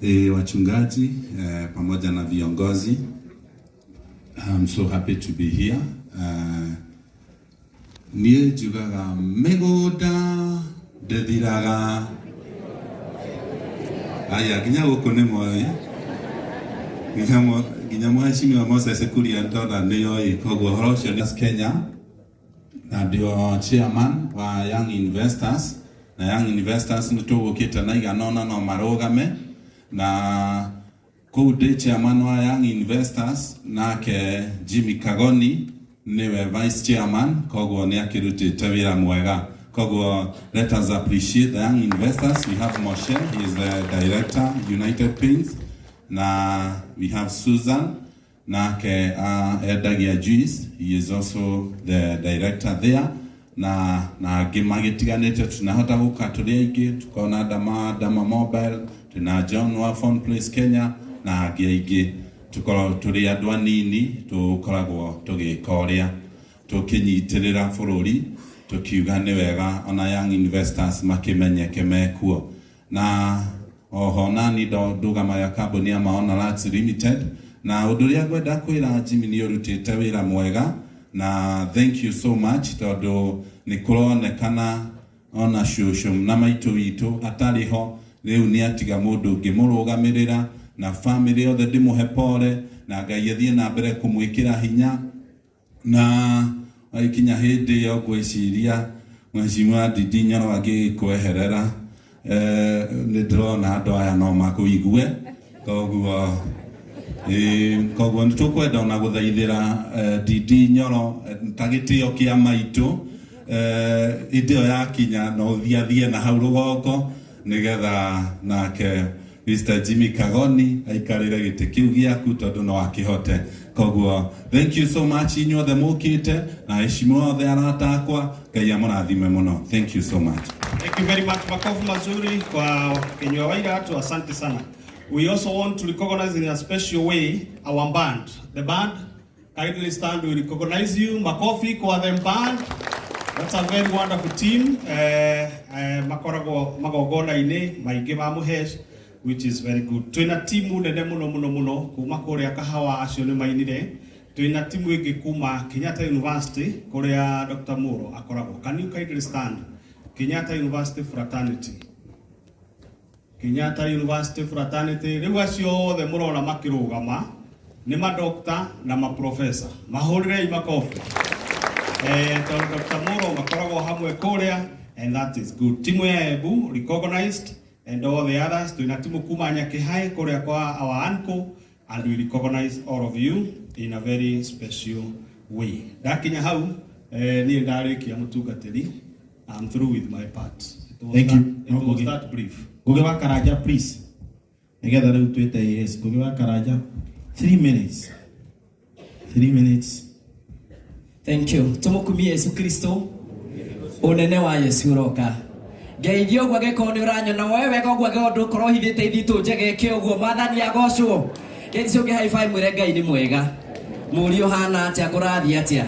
wachungaji pamoja na viongozi. I'm so happy to be here. Nie jugaga megoda dediraga. Aya kinya gukune moyo. Kinya mwashi wa Moses Kuria ndoda niyo ikogo horosho ni Kenya. Na ndio chairman wa Young Investors. Na Young Investors nitugo kita na iganona no marogame na kude chairman wa Young Investors nake Jimmy Kagoni niwe vice chairman kogo ni akirutite wira mwega. Kogo, let us appreciate the Young Investors. We have Moshe, he is the director, United Paints. Na we have Susan nake Edagia Juice, he is also the director there. Na gimagetiganete tunahota gukaturia ingi tukona Dama Mobile, tuna John wa Phone Place Kenya na giingi tukora turi andu anini tukoragwo tugikoria tukinyitirira bururi tukiuga ni wega ona Young Investors makimenyeke mekuo na oho nani ndugama ya kambuni ya Maona Arts Limited na unduria gwenda kwira Jimmy ni urutite wira mwega na thank you so much tondu nikuronekana ona shushum na maitu witu atariho riu ni atiga mundu ngimurugamirira na family othe ndimuhe pole na Ngai ethie na mbere kumwikira hinya na aikinya hindi yo gwiciria Mheshimiwa Ndindi Nyoro agikweherera ni ndrona andu aya no makuigue koguo nitukwenda ona guthaithira Ndindi Nyoro tagitio kia maitu idio yakinya no thiathie na hau rugongo nigetha nake Mr. Jimmy Kagoni aikarire giti kiu giaku tondu no akihote koguo thank you so much inyuothe mukite na heshima othe aratakwa Ngai amurathime muno. Thank you so much. Thank you very much. Makofi mazuri kwa Kenya Wairatu, asante sana. We also want to recognize in a special way our band. The band, kindly stand, we recognize you. Makofi kwa the band. That's a very wonderful team. Makorago magogona ine maige mamuhesh, which is very good. Tuina timu nene muno kuma korea kahawa acio ni mainire. Tuina timu ingi kuma Kenyatta University korea Dr. Muro akorago. Can you kindly stand? Kenyatta University Fraternity. Kenyatta University Fraternity. Riu acio othe murona makirugama ni madokta na maprofesa. Mahurire makofi. Dr. Muro makorago hamwe korea, and that is good. Timu ya Ebu recognized, and all the others. Tuina timu kuma Nyakihai korea kwa our uncle, and we recognize all of you in a very special way. Dakinya hau ni ndarikia mutungatiri. I'm through with my part. Thank you. It was that brief. Gugewa Karaja, please. Together with Twitter, yes. Gugewa Karaja. 3 minutes. 3 minutes. Thank you. Tumukumie Yesu Kristo. Unene wa Yesu roka. Geithio gwage koni uranyo na wewe gwage undu korwo hithite ithitu njege kioguo mathani agocwo. Geithio ge high five mwire Ngai ni mwega. Murio hana atia kurathi atia.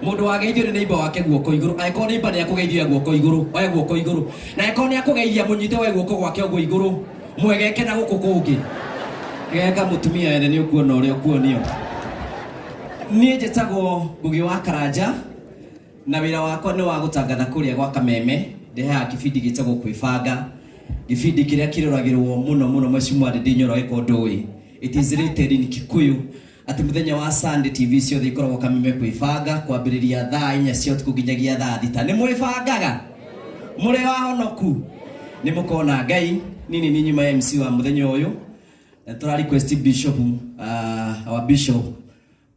Mundu wageithio ni neighbor wake guoko iguru. Aiko neighbor ni akugeithia guoko iguru. Oe guoko iguru. Na aiko ni akugeithia munyite we guoko gwake guo iguru. Mwegeke na guku kungi. Geka mutumia ene ni ukuona uri ukuonio. Nie jetagwo Ngugi wa Karanja na wira wakwa ni wa gutangatha kuria gwa Kameme ndeha kibindi gitagwo kwibanga kibindi kiria kiroragirwo muno Mheshimiwa Ndindi Nyoro eko ndui. It is rated in Kikuyu ati muthenya wa Sunday TV ciothe ikoragwo Kameme kwibanga kwambiriria thaa 4 cia utuku nginyagia thaa 6 ni mwibangaga muri wahonoku ni mukona Ngai nini ni nyuma MC wa muthenya uyu na tura request bishop our bishop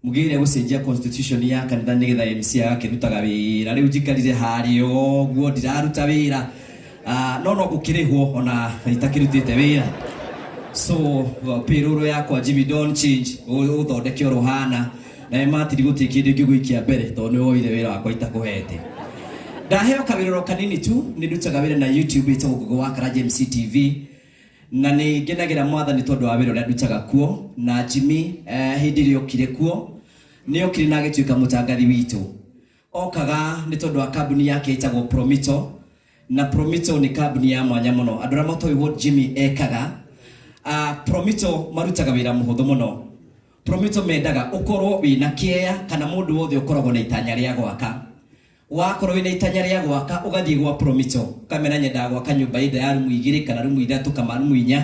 mugire gucenjia constitution ya kanitha nigetha MC akirutaga wira riu njikarire hario guo ndiraruta wira no gukirihwo ona itakirutite wira so piruru yakwa Jimmy don't change uthondeke ruhana na matiri gutie kindu ngiguikia mbere to ni woire wira wakwa itakuhete ndaheo kawiroro kanini tu nindutaga wira na YouTube itagwo Ngugi wa Karanja MC TV na ni ngenagira mwathani tondu wa wira uria ndutaga kuo na Jimmy hindi rio kire kuo ni okire na gituika mutangathi witu okaga ni tondu wa kambuni yake itagwo Promito na Promito ni kambuni ya mwanya muno andura moto what Jimmy ekaga Promito marutaga wira muhuthu muno. Promito mendaga ukorwo wina kieya kana mundu wothe ukoragwo na itanya ria gwaka. Wakorwo wina itanya ria gwaka ugathie gwa Promito kamera nyenda gwaka nyumba ida ya rumu 2 kana rumu 3 kana rumu 4.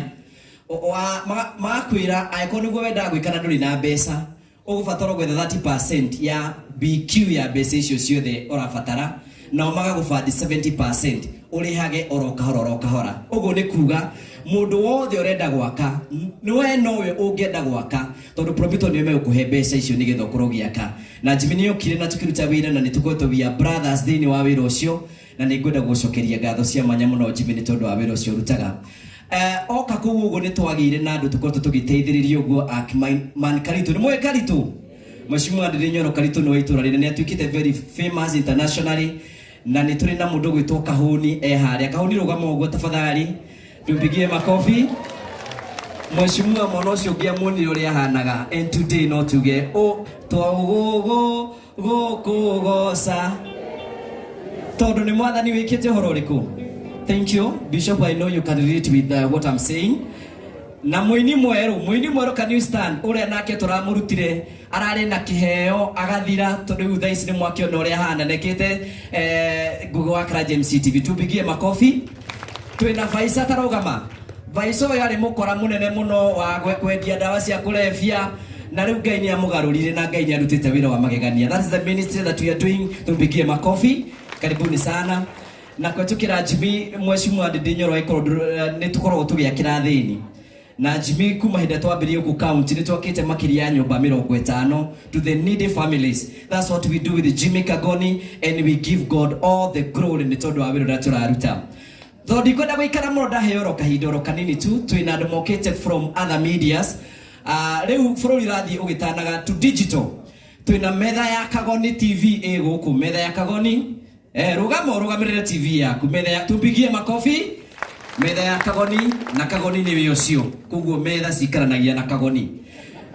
Makwira aiko niguo wenda gwikana nduri na mbeca ugubatara gwetha 30% ya BQ ya mbeca icio ciothe urabatara na magagubandi 70% urihage oro kahora. Uguo ni kuga mundu wothe urenda gwaka niwe nowe ungienda gwaka tondu Promito niwe megukuhe mbeca icio nigetha ukorwo giaka. Na Jimmy ni okire na tukiruta wira na nitukoretwo we brothers thini wa wira ucio na ningwenda gucokeria ngatho cia mwanya muno Jimmy ni tondu wa wira ucio rutaga. Oka kugu uguo ni twagire na andu tukoretwo tugiteithiriria uguo Man Karitu ni mwe Karitu Mheshimiwa Ndindi Nyoro Karitu ni waitura rire ni atuikite very famous internationally na ni turi na mundu gwitwo Kahuni haria. Kahuni rugama uguo tafadhali tumpigie makofi. Mheshimiwa mwana ucio ngia muni uri ahanaga and today no tuge o twagugo gokugosa tondu ni mwathani wikite horo riku. Thank you Bishop, I know you can relate with what I'm saying. Na muini mweru can you stand? Ure nake turamurutire arari na kiheo agathira tondu thaa ici ni mwaki ona uri ahana nekete Google wa James TV tupigie makofi. Twina Vaisa tarugama. Vaisa oyo ari mukora munene muno wa kwendia dawa cia kulevya na riu Ngai ni amugarurire na Ngai ni arutite wira wa magegania. That is the ministry that we are doing. Tupigie makofi. Karibuni sana. Na kwa tukira Jimmy Mheshimiwa Ndindi Nyoro ni tukorwo tugiakira thini. Na Jimmy kuma hinda twambirie ku county ni twakite makiria nyumba 50 to the needy families. That's what we do with Jimmy Kagoni and we give God all the glory ni tondu wa wira uria turaruta. Though ndikwenda guikara muno ndaheyoro kahindoro kanini tu twina andu mokite from other medias. Riu bururi rathie ugitanaga to digital. Twina metha ya Kagoni TV guku metha ya Kagoni rugamirire TV yaku metha ya tupigie makofi. Metha ya Kagoni na Kagoni ni wiocio kuguo metha cikaranagia na Kagoni.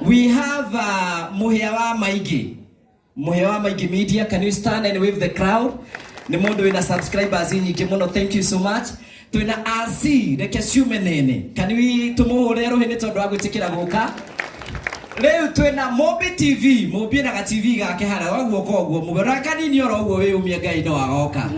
We have muhia wa maigi media. Can you stand and wave the crowd? Ni mundu wina subscribers nyingi muno. Thank you so much. Twina RC reke ciume nene. Can we tumuhure ruhini tondu wa gwitikira guka. Leo twina Mobi TV, Mobi na TV gake hara waguo koguo mugora kanini oro uguo we umia Ngai no agoka.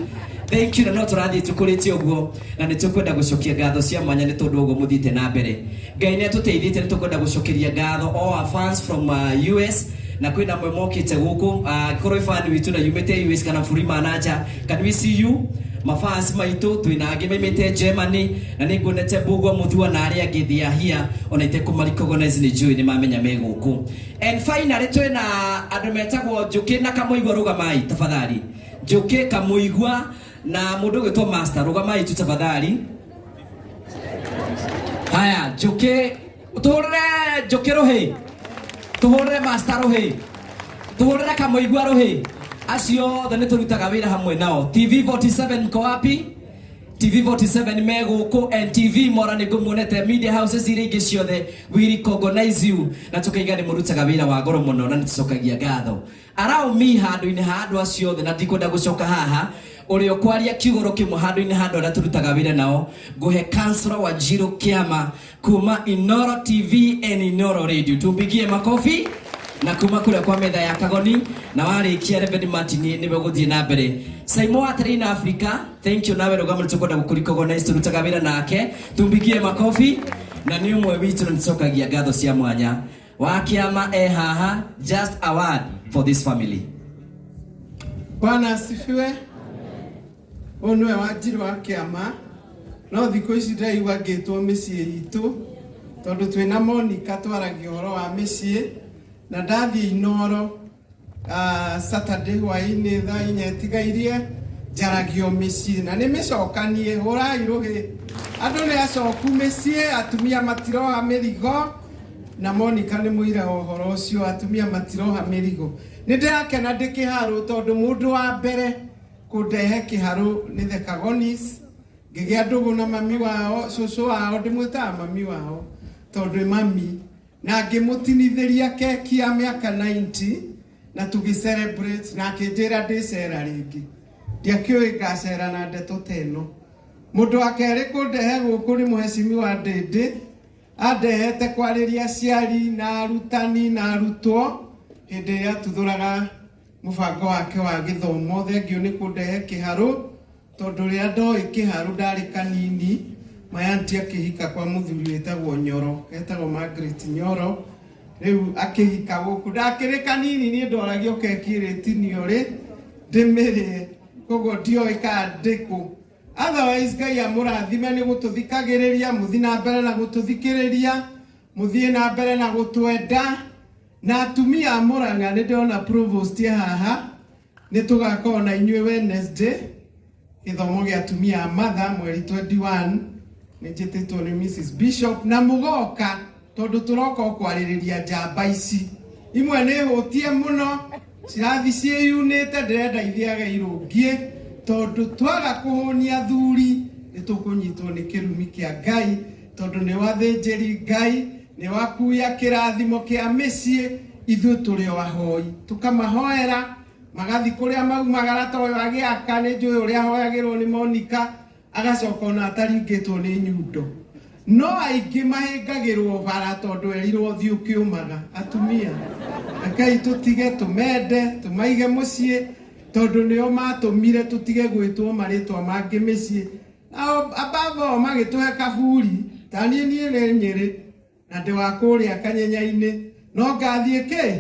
Thank you na no turathie tukurite uguo na nitukwenda gucokia ngatho cia mwanya ni tondu uguo muthite na mbere. Ngai ni atuteithite ni tukwenda gucokeria ngatho all our fans from US na kwina mwe mokite guku korwo fan witu na yumete US kana furima naja. Can we see you? Mafans maitu twina angi memete Germany na ningunete bugwa muthua na aria ngithia hia ona ite kumaricognize ni jui ni mamenya meguku. And finally twina andu metagwo Njuki na Kamuigwa rugamai tafadhali. Njuki Kamuigwa na mundu gwitwo Master rugamai tu tafadhali. Haya Njuki tuhurire Njuki ruhi. Tuhurire Master ruhi. Tuhurire Kamuigwa ruhi. Acio the neturutaga wira hamwe nao. TV47 ko wapi? TV47 meguku and TV mora ni gumonete media houses iringi ciothe we recognize you na tukaigani murutaga wira wa goro muno na nitucokagia ngatho. Arao mi handu-ini handu acio the na ndikwenda gucoka haha uri okwaria kigoro kimwe handu-ini handu na turutaga wira nao guhe councilor wa Jiro Kiama kuma Inoro TV and Inoro Radio. Tumpigie makofi. Na kuma kule kwa metha ya Kagoni na warikia Reverend Martin ni beguthie na mbere. Saimo atari na Africa. Thank you nawe rugamuri tukwenda gukuricognize turutaga wira nake. Tumpigie makofi na ni umwe witu na ncokagia ngatho cia mwanya. Wa Kiama haha just a word for this family. Bwana asifiwe. Onwe wa Jiro wa Kiama no thiko ici ndaigua ngitwo micii itu tondu twina Monica twaragio horo wa micii na ndathie Inoro Saturday hwaini thaa 4 tigairie jaragio micii na ni micokanie hurai rugi andu ni acoku micii atumia matiroha mirigo na Monica ni muira horo ucio atumia matiroha mirigo ni ndirakena ndikiharu tondu mundu wa mbere kundehe kiharu ni the Kagonis ngigia ndugu na mami wao cucu wao ndimwita mami wao tondu mami na ngimutinithiria keki ya miaka 90 na tugi celebrate na kinjira ndicera ringi ndiakioi ngacera na ndeto teno mundu akeri kundehe guku ni Mheshimiwa Ndindi andehete kwarĩria aciari na arutani na arutwo hĩndĩ ĩrĩa tuthũraga mũbango wake wa gĩthomo. Thengio nĩ kũndehe kĩharũ, tondũ rĩrĩa ndoĩ kĩharũ ndarĩ kanini, mayanti akĩhika kwa mũthuri wĩtagwo Nyoro, etagwo Margaret Nyoro. Rĩu akĩhika gũkũ ndakĩrĩ kanini, niĩ ndoragio keki rĩtinio rĩ ndĩmĩrĩe, koguo ndioĩ kana ndĩkũ. Otherwise Ngai amũrathime nĩ gũtũthikagĩrĩria, mũthiĩ na mbere na gũtũthikĩrĩria, mũthiĩ na mbere na gũtwenda. Na atumia a Mũrang'a nĩ ndĩrona provost haha, nĩ tũgakorwo na inyuĩ Wednesday gĩthomo gĩa atumia a matha mweri 21, nĩ njĩtĩtwo nĩ Mrs Bishop, na mũgoka tondũ tũroka kwarĩrĩria njamba ici. Imwe nĩ hũtie mũno, cirathi ciĩyunĩte, ndĩrenda ithiage irũngie, tondũ twaga kũhũnia athuri nĩ tũkũnyitwo nĩ kĩrumi kĩa Ngai, tondũ nĩ wathĩnjĩri Ngai, nĩ wakuya kĩrathimo kĩa mĩciĩ, ithuĩ tũrĩ o ahoi, tũkamahoera magathi kũrĩa maumagara. Ta ũyũ agĩaka nĩ njũĩ ũrĩa ahoyagĩrwo nĩ Monica, agacoka ona ataringĩtwo nĩ nyundo. No aingĩ mahĩngagĩrwo bara tondũ erirwo thiĩ ũkĩũmaga. Atumia, Ngai tũtige tũmende, tũmaige mũciĩ, tondũ nĩo matũmire tũtige gwĩtwo marĩtwa mangĩ mĩciĩ. Above all magĩtũhe kaburi, ta niĩ nĩ Nyĩrĩ na ndĩ wa kũrĩa Kanyenya-inĩ, no ngathiĩ kĩ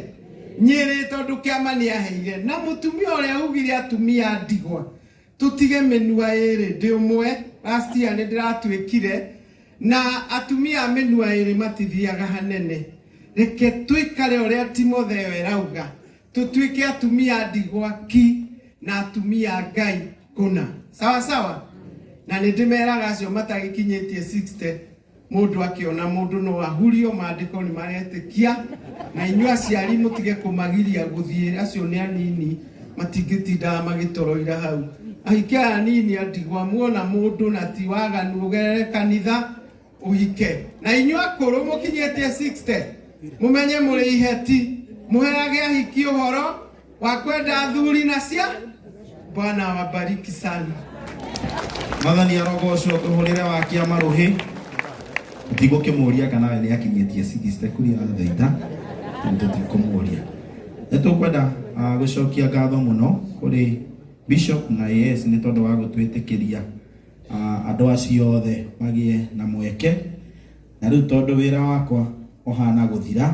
Nyĩrĩ tondũ kĩama nĩ aheire. Na mũtumia ũrĩa ugire atumia ndigwa tũtige mĩnua ĩrĩ ndĩ ũmwe, last year nĩ ndĩratuĩkire, na atumia mĩnua ĩrĩ matithiaga hanene. Reke tuikare ũrĩa Timotheo erauga, tũtuĩke atumia ndigwa ki na atumia Ngai kũna. Sawa sawa. Na nĩ ndĩmeraga acio matagĩkinyĩtie 60, mũndũ akĩona mũndũ no ahurio, maandĩko nĩ maretĩkia, na inyuĩ aciari mũtige kũmagiria gũthiĩ, acio nĩ anini matingĩtindaga magĩtoroira hau. Ahike anini andigwa, muona mũndũ na ti waganu ũgerere kanitha ũhike. Na inyuĩ akũrũ mũkinyĩtie 60, mũmenye mũrĩ iheti, mũheage ahiki ũhoro wa kwenda athuri na cia. Bwana wabariki sana. Mathani arogocwo tũhũrĩre wa kĩama rũhĩ. Tũtigũkĩmũria kana we nĩ akinyĩtie 60 kũrĩa thaita, tũtikũmũria. Nĩ tũkwenda gũcokia ngatho mũno kũrĩ Bishop na AS nĩ tondũ wa gũtwĩtĩkĩria andũ acio othe magĩe na mweke. Na rĩu tondũ wĩra wakwa ũhana gũthira,